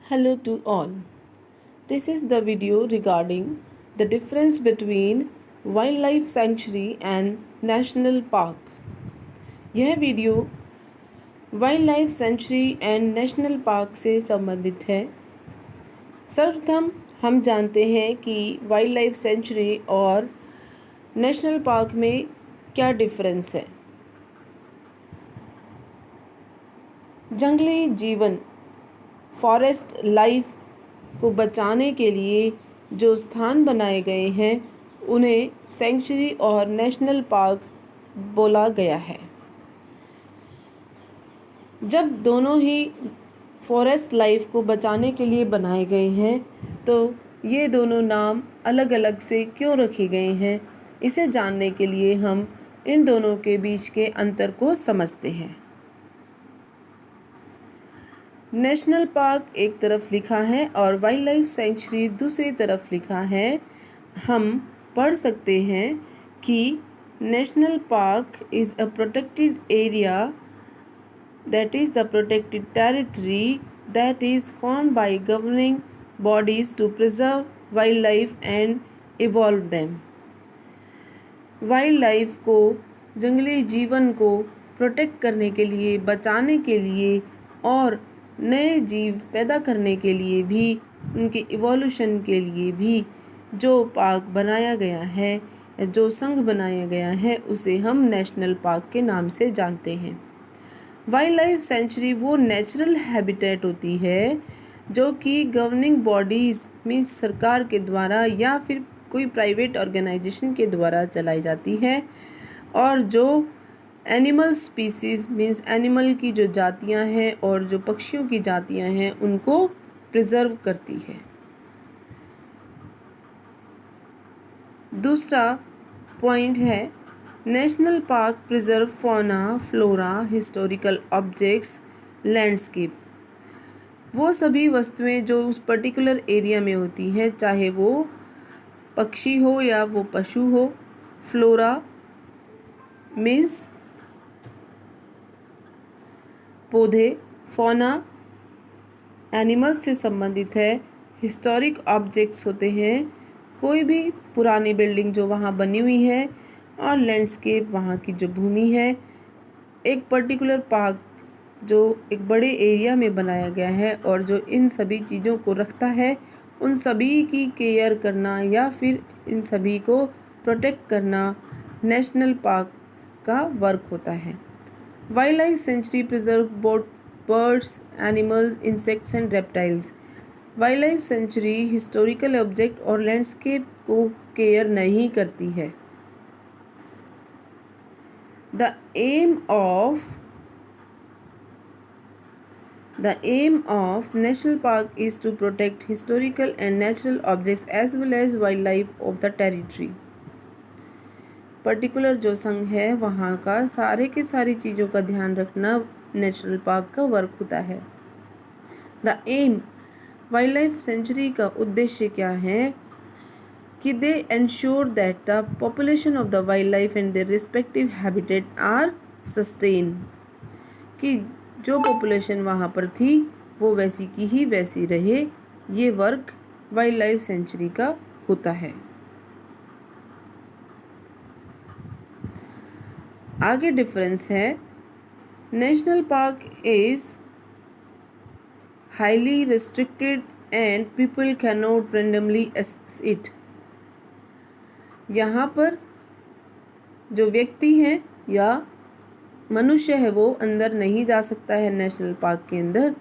Hello to all. This is the video regarding the difference between wildlife sanctuary and national park. यह video wild sanctuary and national park से संबंधित है। सर्वप्रथम हम जानते हैं कि वाइल्ड लाइफ सेंचुरी और नेशनल पार्क में क्या डिफरेंस है। जंगली जीवन फॉरेस्ट लाइफ को बचाने के लिए जो स्थान बनाए गए हैं उन्हें सेंचुरी और नेशनल पार्क बोला गया है। जब दोनों ही फॉरेस्ट लाइफ को बचाने के लिए बनाए गए हैं तो ये दोनों नाम अलग अलग से क्यों रखे गए हैं, इसे जानने के लिए हम इन दोनों के बीच के अंतर को समझते हैं। नेशनल पार्क एक तरफ लिखा है और वाइल्ड लाइफ सेंचुरी दूसरी तरफ लिखा है। हम पढ़ सकते हैं कि national park is a protected area, that is the protected territory that is formed by governing bodies to preserve wildlife and evolve them. Wildlife को, जंगली जीवन को प्रोटेक्ट करने के लिए, बचाने के लिए और नए जीव पैदा करने के लिए भी, उनके इवोल्यूशन के लिए भी जो पार्क बनाया गया है, जो संघ बनाया गया है, उसे हम नेशनल पार्क के नाम से जानते हैं। वाइल्ड लाइफ सेंचुरी वो नेचुरल हैबिटेट होती है जो कि गवर्निंग बॉडीज़ मीन्स सरकार के द्वारा या फिर कोई प्राइवेट ऑर्गेनाइजेशन के द्वारा चलाई जाती है और जो एनिमल स्पीसीज मीन्स एनिमल की जो जातियां हैं और जो पक्षियों की जातियां हैं उनको प्रिजर्व करती है। दूसरा पॉइंट है national park preserve fauna, flora, historical objects, landscape. वो सभी वस्तुएं जो उस पर्टिकुलर एरिया में होती हैं, चाहे वो पक्षी हो या वो पशु हो। फ्लोरा मीन्स पौधे, फौना एनिमल्स से संबंधित है। हिस्टोरिक ऑब्जेक्ट्स होते हैं कोई भी पुरानी बिल्डिंग जो वहाँ बनी हुई है, और लैंडस्केप वहाँ की जो भूमि है। एक पर्टिकुलर पार्क जो एक बड़े एरिया में बनाया गया है और जो इन सभी चीज़ों को रखता है, उन सभी की केयर करना या फिर इन सभी को प्रोटेक्ट करना नेशनल पार्क का वर्क होता है। Wild life sanctuary preserve both birds, animals, insects and reptiles. Wild life sanctuary historical object और लैंडस्केप को केयर नहीं करती है। The aim of national park is to protect historical and natural objects as well as wildlife of the territory. Particular जो संघ है वहाँ का सारे के सारी चीज़ों का ध्यान रखना नेशनल पार्क का वर्क होता है। The aim wildlife sanctuary का उद्देश्य क्या है कि they ensure that the population of the wildlife and their respective habitat are sustain, कि जो पॉपुलेशन वहाँ पर थी वो वैसी की ही वैसी रहे। ये वर्क वाइल्ड लाइफ सेंचुरी का होता है। आगे डिफरेंस है national park is highly restricted and people can not randomly access it. यहाँ पर जो व्यक्ति हैं या मनुष्य है वो अंदर नहीं जा सकता है नेशनल पार्क के अंदर।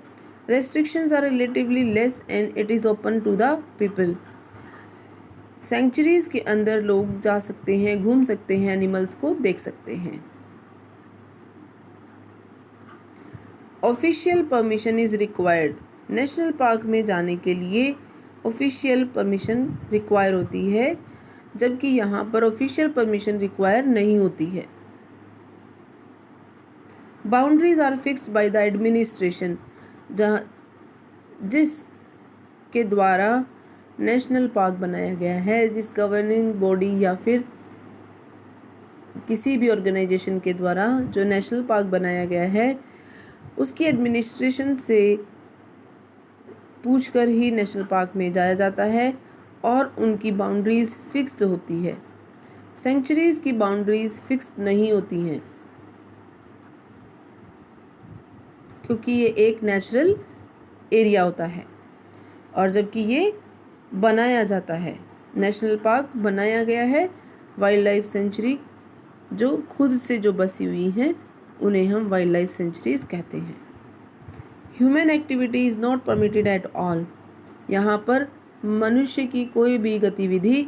Restrictions are relatively less and it is open to the people. Sanctuaries के अंदर लोग जा सकते हैं, घूम सकते हैं, एनिमल्स को देख सकते हैं। Official permission is required. National park में जाने के लिए ऑफिशियल परमिशन रिक्वायर होती है, जबकि यहाँ पर ऑफिशियल परमिशन रिक्वायर नहीं होती है। Boundaries are fixed by the administration, जिस के द्वारा नेशनल पार्क बनाया गया है, जिस गवर्निंग बॉडी या फिर किसी भी ऑर्गेनाइजेशन के द्वारा जो नेशनल पार्क बनाया गया है उसकी एडमिनिस्ट्रेशन से पूछकर ही नेशनल पार्क में जाया जाता है और उनकी बाउंड्रीज फिक्स्ड होती है। सेंचुरीज की बाउंड्रीज फिक्स्ड नहीं होती हैं क्योंकि ये एक नेचुरल एरिया होता है, और जबकि ये बनाया जाता है। नेशनल पार्क बनाया गया है, वाइल्ड लाइफ सेंचुरी जो खुद से जो बसी हुई हैं उन्हें हम वाइल्ड लाइफ सेंचुरीज कहते हैं। Human activity is not permitted at all. यहाँ पर मनुष्य की कोई भी गतिविधि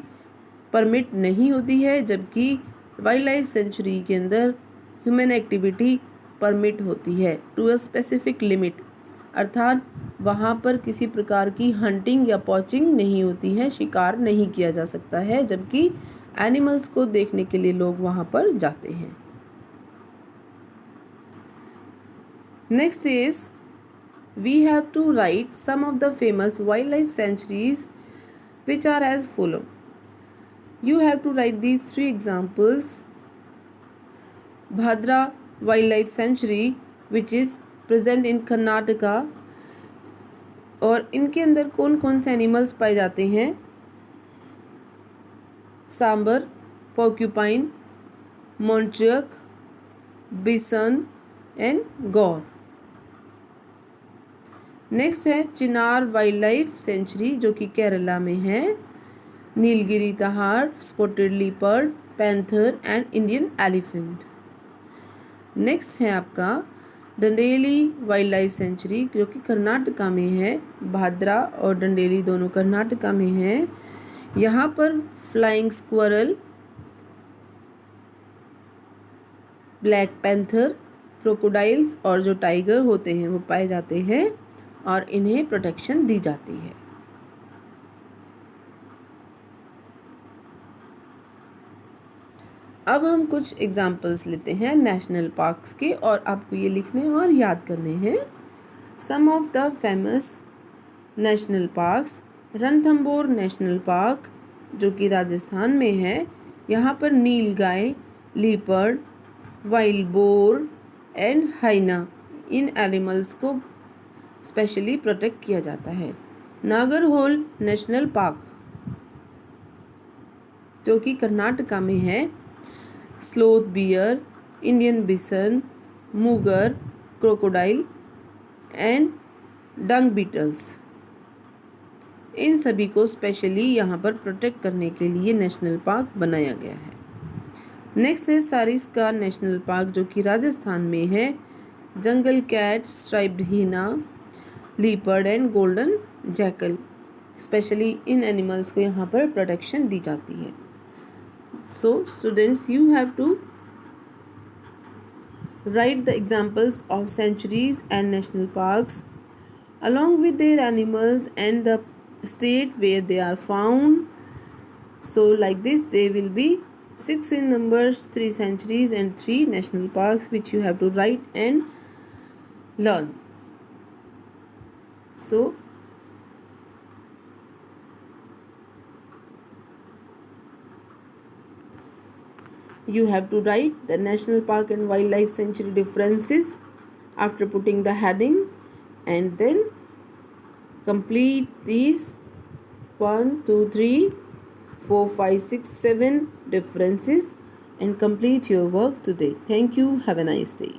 परमिट नहीं होती है, जबकि वाइल्ड लाइफ सेंचुरी के अंदर ह्यूमन एक्टिविटी परमिट होती है टू अ स्पेसिफिक लिमिट, अर्थात वहाँ पर किसी प्रकार की हंटिंग या पॉचिंग नहीं होती है, शिकार नहीं किया जा सकता है, जबकि एनिमल्स को देखने के लिए लोग वहाँ पर जाते हैं। Next is we have to write some of the famous wildlife sanctuaries which are as follow. You have to write these 3 examples. Bhadra Wildlife Sanctuary which is present in Karnataka, और इनके अंदर कौन कौन से एनिमल्स पाए जाते हैं? Sambar, porcupine, muntjac, bison and gaur. Next है चिनार वाइल्ड लाइफ सेंचुरी जो कि केरला में है। Nilgiri tahr, spotted leopard, panther and Indian elephant. Next है आपका डंडेली वाइल्ड लाइफ सेंचुरी जो कि कर्नाटका में है। भाद्रा और डंडेली दोनों कर्नाटका में है। यहाँ पर फ्लाइंग स्क्वारल, ब्लैक पैंथर, क्रोकोडाइल्स और जो टाइगर होते हैं वो पाए जाते हैं और इन्हें प्रोटेक्शन दी जाती है। अब हम कुछ एग्जाम्पल्स लेते हैं नेशनल पार्क्स के और आपको ये लिखने और याद करने हैं। Some of the famous national parks. Ranthambore national park जो कि राजस्थान में है। यहाँ पर nilgai, leopard, wild boar and hyena इन एनिमल्स को स्पेशली प्रोटेक्ट किया जाता है। नागरहोल नेशनल पार्क जो कि कर्नाटका में है। Sloth bear, Indian bison, mugger, crocodile and dung beetles, इन सभी को स्पेशली यहाँ पर प्रोटेक्ट करने के लिए नेशनल पार्क बनाया गया है। नेक्स्ट है सारिस्का नेशनल पार्क जो कि राजस्थान में है। Jungle cat, striped hyena, leopard and golden jackal, specially इन एनिमल्स को यहाँ पर प्रोटेक्शन दी जाती है। So students, you have to write the examples of sanctuaries and national parks along with their animals and the state where they are found. So like this there will be 6 in numbers, 3 sanctuaries and 3 national parks which you have to write and learn. So you have to write the national park and wildlife sanctuary differences after putting the heading, and then complete these 1 2 3 4 5 6 7 differences and complete your work today. Thank you. Have a nice day.